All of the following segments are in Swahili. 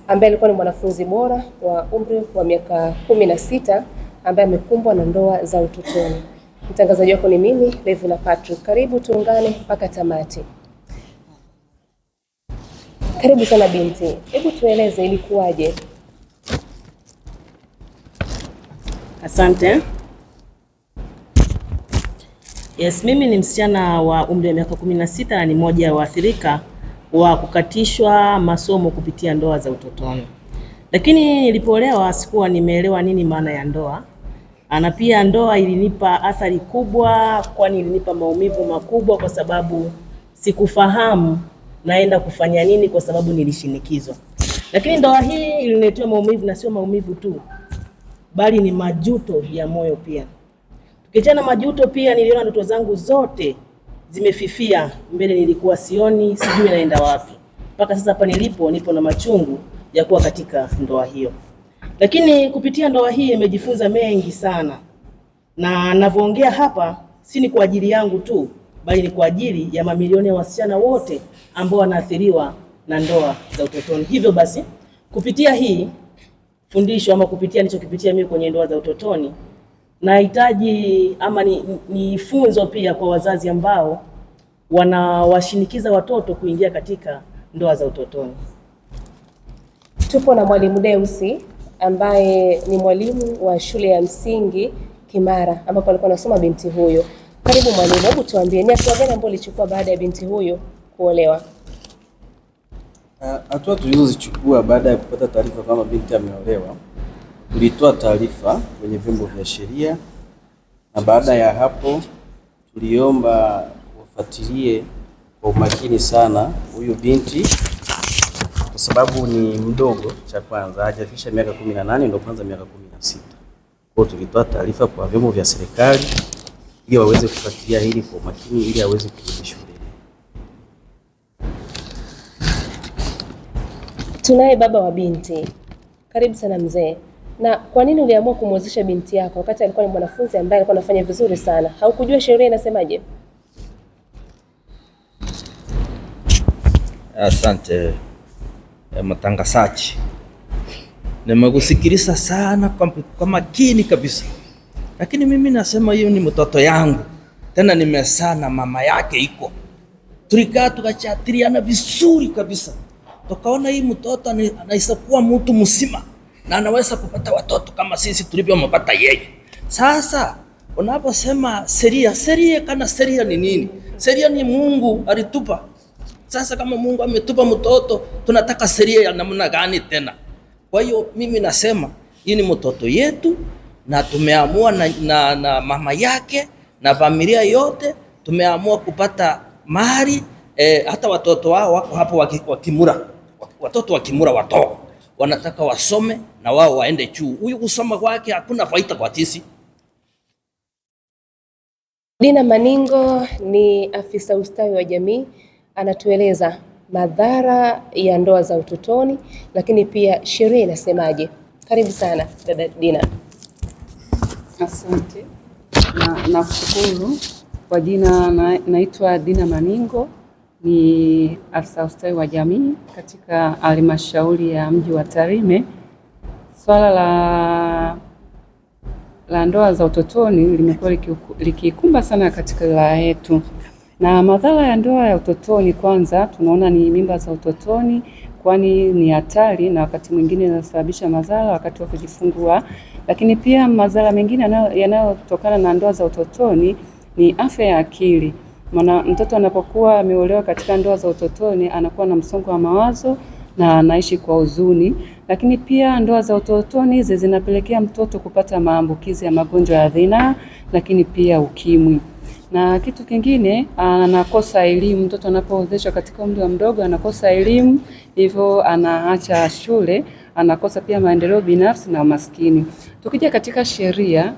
ambaye alikuwa ni mwanafunzi bora wa umri wa miaka 16 ambaye amekumbwa na ndoa za utotoni. Mtangazaji wako ni mimi Levina Patrick. Karibu tuungane mpaka tamati. Karibu sana binti. Hebu tueleze ilikuwaje? Asante. Yes, mimi ni msichana wa umri wa miaka 16 na ni mmoja wa waathirika wa kukatishwa masomo kupitia ndoa za utotoni. Lakini nilipoolewa sikuwa nimeelewa nini maana ya ndoa. Na pia ndoa ilinipa athari kubwa, kwani ilinipa maumivu makubwa kwa sababu sikufahamu naenda kufanya nini kwa sababu nilishinikizwa. Lakini ndoa hii iliniletea maumivu, na sio maumivu tu, bali ni majuto ya moyo pia. Tukiachana majuto, pia niliona ndoto zangu zote zimefifia. Mbele nilikuwa sioni, sijui naenda wapi. Mpaka sasa hapa nilipo, nipo na machungu ya kuwa katika ndoa hiyo. Lakini kupitia ndoa hii nimejifunza mengi sana. Na ninavyoongea hapa si ni kwa ajili yangu tu, bali ni kwa ajili ya mamilioni ya wasichana wote ambao wanaathiriwa na ndoa za utotoni. Hivyo basi, kupitia hii fundisho ama kupitia nilichokipitia mimi kwenye ndoa za utotoni, nahitaji ama ni funzo pia kwa wazazi ambao wanawashinikiza watoto kuingia katika ndoa za utotoni. Tupo na mwalimu Deusi ambaye ni mwalimu wa shule ya msingi Kimara ambapo alikuwa anasoma binti huyo. Karibu mwalimu, hebu tuambie ni hatua gani ambayo ulichukua baada ya binti huyo kuolewa? Hatua tulizozichukua baada ya kupata taarifa kama binti ameolewa, tulitoa taarifa kwenye vyombo vya sheria, na baada ya hapo tuliomba wafuatilie kwa umakini sana huyu binti, kwa sababu ni mdogo. Cha kwanza hajafikisha miaka 18, ndio kwanza miaka 16. Kwa hiyo tulitoa taarifa kwa vyombo vya serikali ili waweze kufuatilia hili kwa umakini ili aweze kurudi shule. Tunaye baba wa binti. Karibu sana mzee. Na kwa nini uliamua kumwozesha binti yako wakati alikuwa ni mwanafunzi ambaye alikuwa anafanya vizuri sana? Haukujua sheria inasemaje? Asante mtangazaji. Nimekusikiliza sana kwa makini kabisa. Lakini mimi nasema hiyo ni mtoto yangu. Tena nimesana mama yake iko. Tulikaa tukachatiriana vizuri kabisa. Tukaona hii mtoto anaweza kuwa mtu mzima na anaweza kupata watoto kama sisi tulivyompata yeye. Sasa unaposema sheria kana sheria ni nini? Sheria ni Mungu alitupa. Sasa kama Mungu ametupa mtoto, tunataka sheria ya namna gani tena? Kwa hiyo mimi nasema hii ni mtoto yetu, na tumeamua na mama yake na familia yote tumeamua kupata mali. Hata watoto wao wako hapo wakimura. Watoto wa Kimura watoto wanataka wasome na wao waende juu. Huyu kusoma kwake hakuna faida kwa sisi. Dina Maningo ni afisa ustawi wa jamii, anatueleza madhara ya ndoa za utotoni, lakini pia sheria inasemaje. Karibu sana dada Dina. Asante. Na kushukuru. Kwa jina naitwa Dina Maningo, ni afisa ustawi wa jamii katika halmashauri ya mji wa Tarime. Swala la ndoa za utotoni limekuwa likikumba sana katika wilaya yetu. Na madhara ya ndoa ya utotoni, kwanza tunaona ni mimba za utotoni, kwani ni hatari na wakati mwingine inasababisha madhara wakati wa kujifungua. Lakini pia madhara mengine yanayotokana na ndoa za utotoni ni afya ya akili. Maana mtoto anapokuwa ameolewa katika ndoa za utotoni anakuwa na msongo wa mawazo na anaishi kwa huzuni. Lakini pia ndoa za utotoni hizi zinapelekea mtoto kupata maambukizi ya magonjwa ya zinaa, lakini pia ukimwi. Na kitu kingine, anakosa elimu. Mtoto anapoozeshwa katika umri wa mdogo anakosa elimu, hivyo anaacha shule, anakosa pia maendeleo binafsi na umaskini. Tukija katika sheria,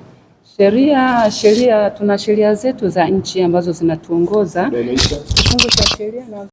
tuna sheria zetu za nchi ambazo zinatuongoza. Kifungu cha sheria na